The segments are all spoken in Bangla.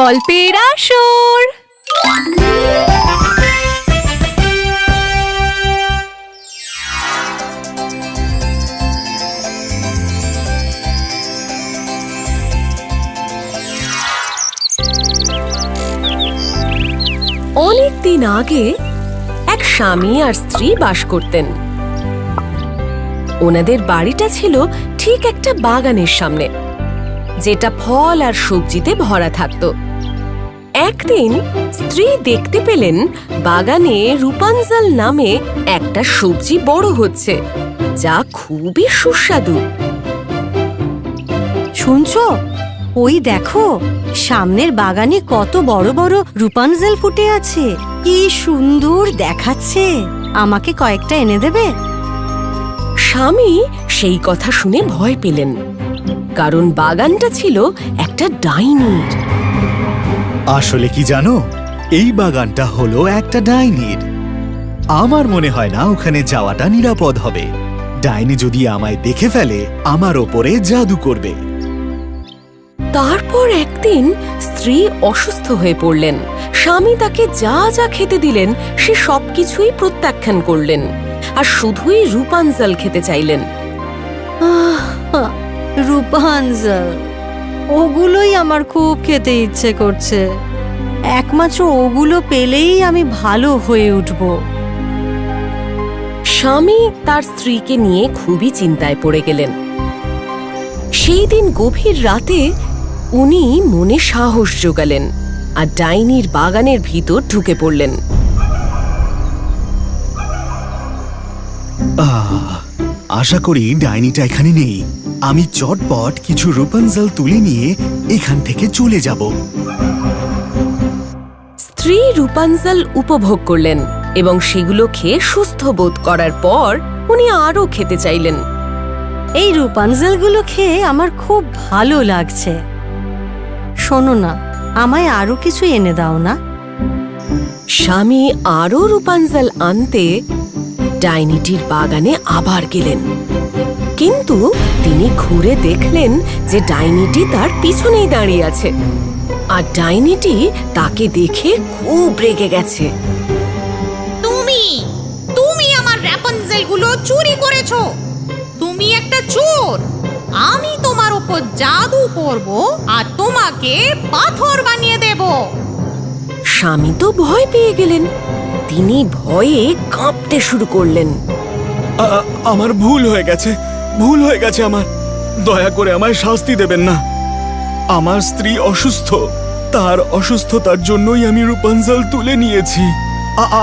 গল্পের আসর। অনেকদিন আগে এক স্বামী আর স্ত্রী বাস করতেন। ওনাদের বাড়িটা ছিল ঠিক একটা বাগানের সামনে, যেটা ফল আর সবজিতে ভরা থাকত। একদিন স্ত্রী দেখতে পেলেন বাগানে রূপাঞ্জল নামে একটা সবজি বড় হচ্ছে, যা খুবই সুস্বাদু। শুনছো? ওই দেখো, সামনের বাগানে কত বড় বড় রূপাঞ্জল ফুটে আছে। কি সুন্দর দেখাচ্ছে। আমাকে কয়েকটা এনে দেবে? স্বামী সেই কথা শুনে ভয় পেলেন, কারণ বাগানটা ছিল একটা ডাইনির। আসলে কি জানো, এই বাগানটা হলো একটা ডাইনির। আমার মনে হয় না ওখানে যাওয়াটা নিরাপদ হবে। ডাইনি যদি আমায় দেখে ফেলে, আমার ওপরে জাদু করবে। তারপর একদিন স্ত্রী অসুস্থ হয়ে পড়লেন। স্বামী তাকে যা যা খেতে দিলেন সে সবকিছুই প্রত্যাখ্যান করলেন, আর শুধুই রূপাঞ্জল খেতে চাইলেন। রূপাঞ্জল, ওগুলোই আমার খুব খেতে ইচ্ছে করছে। একমাত্র ওগুলো পেলেই আমি ভালো হয়ে উঠব। স্বামী তার স্ত্রীকে নিয়ে খুবই চিন্তায় পড়ে গেলেন। সেই দিন গভীর রাতে উনি মনে সাহস জোগালেন আর ডাইনির বাগানের ভিতর ঢুকে পড়লেন। আশা করি ডাইনিটা এখানে নেই। আমি চটপট কিছু রূপাঞ্জল তুলে নিয়ে এখান থেকে চলে যাব। স্ত্রী রূপাঞ্জল উপভোগ করলেন এবং সেগুলো খেয়ে সুস্থ বোধ করার পর উনি আরও খেতে চাইলেন। এই রূপাঞ্জলগুলো খেয়ে আমার খুব ভালো লাগছে। শোনো না, আমায় আরো কিছু এনে দাও না? স্বামী আরও রূপাঞ্জল আনতে ডাইনিটির বাগানে আবার গেলেন, কিন্তু তিনি ঘুরে দেখলেন যে ডাইনিটি তার পিছনেই দাঁড়িয়ে আছে, আর ডাইনিটি তাকে দেখে খুব রেগে গেছে। তুমি আমার রূপাঞ্জলগুলো চুরি করেছো। তুমি একটা চোর। আমি তোমার উপর জাদু করব আর তোমাকে পাথর বানিয়ে দেব। স্বামী তো ভয় পেয়ে গেলেন। তিনি ভয়ে কাঁপতে শুরু করলেন। আমার ভুল হয়ে গেছে আমার। দয়া করে আমায় শাস্তি দেবেন না। আমার স্ত্রী অসুস্থ, তার অসুস্থতার জন্যই আমি রূপাঞ্জল তুলে নিয়েছি।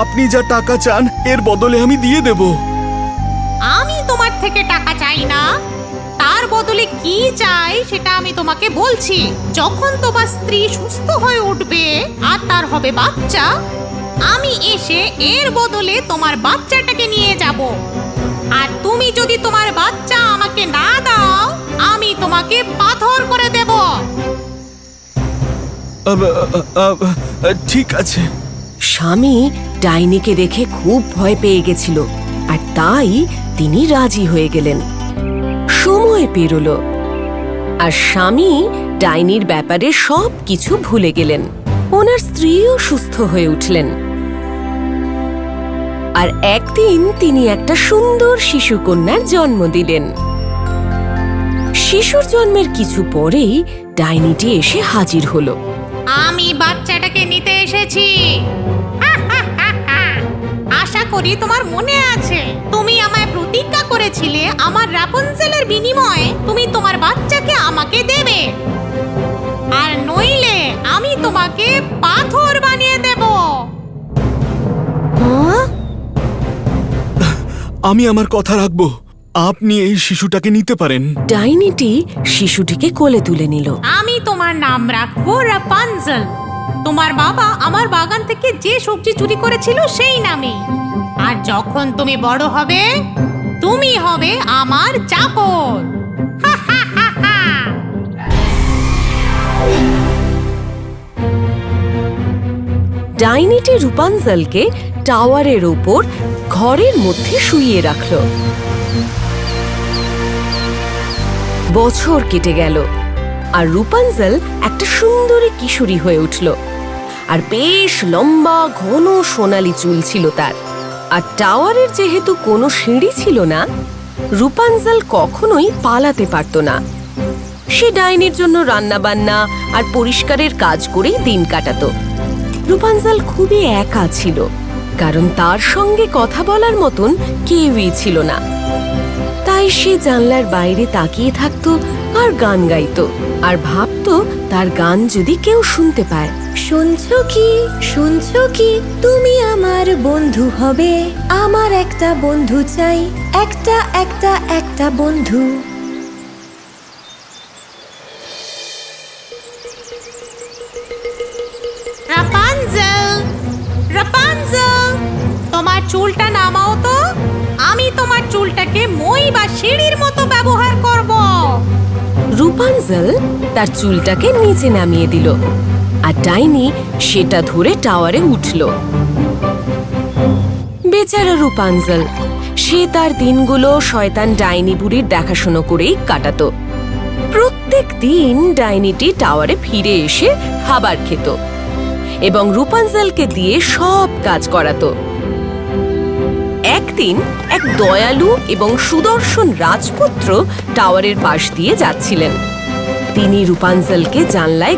আপনি যা টাকা চান এর বদলে আমি দিয়ে দেব। আমি তোমার থেকে টাকা চাই না। তার বদলে কি চাই সেটা আমি তোমাকে বলছি। যখন তোমার স্ত্রী সুস্থ হয়ে উঠবে আর তার হবে বাচ্চা, আমি এসে এর বদলে তোমার বাচ্চাটাকে নিয়ে যাব। আর তুমি যদি তোমার বাচ্চা আমাকে না দাও, আমি তোমাকে পাথর করে দেব। ঠিক আছে। স্বামী ডাইনিকে দেখে খুব ভয় পেয়ে গেছিল, আর তাই তিনি রাজি হয়ে গেলেন। সময় পেরোল আর স্বামী ডাইনির ব্যাপারে সব কিছু ভুলে গেলেন। ওনার স্ত্রীও সুস্থ হয়ে উঠলেন, আর একদিন তিনি একটা সুন্দর শিশুকন্যার জন্ম দিলেন। শিশুর জন্মের কিছু পরেই ডাইনিটি এসে হাজির হলো। আমি বাচ্চাটাকে নিতে এসেছি। আশা করি তোমার মনে আছে, তুমি আমায় প্রতিজ্ঞা করেছিলে আমার রাপুনজেলের বিনিময়ে তুমি তোমার বাচ্চাকে আমাকে দেবে, আর নইলে আমি তোমাকে পাথর বানিয়ে দেব। আমি আমার কথা রাখবো। আপনি এই শিশুটাকে নিতে পারেন। ডাইনিটি শিশুটিকে কোলে তুলে নিল। আমি তোমার নাম রাখবো রাপুনজেল। তোমার বাবা আমার বাগান থেকে যে সবজি চুরি করেছিল সেই নামে। আর যখন তুমি বড় হবে, তুমি হবে আমার চাকর। ডাইনিটি রূপাঞ্জলকে টাওয়ারের ওপর ঘরের মধ্যে শুইয়ে রাখল। বছর কেটে গেল আর রূপাঞ্জল একটা সুন্দরী কিশোরী হয়ে উঠল। আর বেশ লম্বা ঘন সোনালি চুল ছিল তার। আর টাওয়ারের যেহেতু কোনো সিঁড়ি ছিল না, রূপাঞ্জল কখনোই পালাতে পারত না। সে ডাইনির জন্য রান্নাবান্না আর পরিষ্কারের কাজ করেই দিন কাটাতো। রূপাঞ্জল খুবই একা ছিল, কারণ তার সঙ্গে কথা বলার মতন কেউই ছিল না। তাই সে জানলার বাইরে তাকিয়ে থাকতো আর গান গাইতো, আর ভাবতো তার গান যদি কেউ শুনতে পায়। শুনছো কি তুমি আমার বন্ধু হবে, আমার একটা বন্ধু চাই, একটা বন্ধু। রাপানজেল, রাপানজেল, তোমার চুলটা নামাও তো। আমি তোমার চুলটাকে মই বা সিঁড়ির মতো ব্যবহার করব। রূপাঞ্জল তার চুলটাকে নিচে নামিয়ে দিল, আর ডাইনি সেটা ধরে টাওয়ারে উঠল। বেচারা রূপাঞ্জল, সে তার দিনগুলো শয়তান ডাইনি বুড়ির দেখাশোনা করেই কাটাতো। প্রত্যেক দিন ডাইনিটি টাওয়ারে ফিরে এসে খাবার খেত এবং রূপাঞ্জলকে দিয়ে সব কাজ করাতো। একদিন এক দয়ালু এবং সুদর্শন রাজপুত্র টাওয়ারের পাশ দিয়ে যাচ্ছিলেন। তিনি রূপাঞ্জলকে জানলায়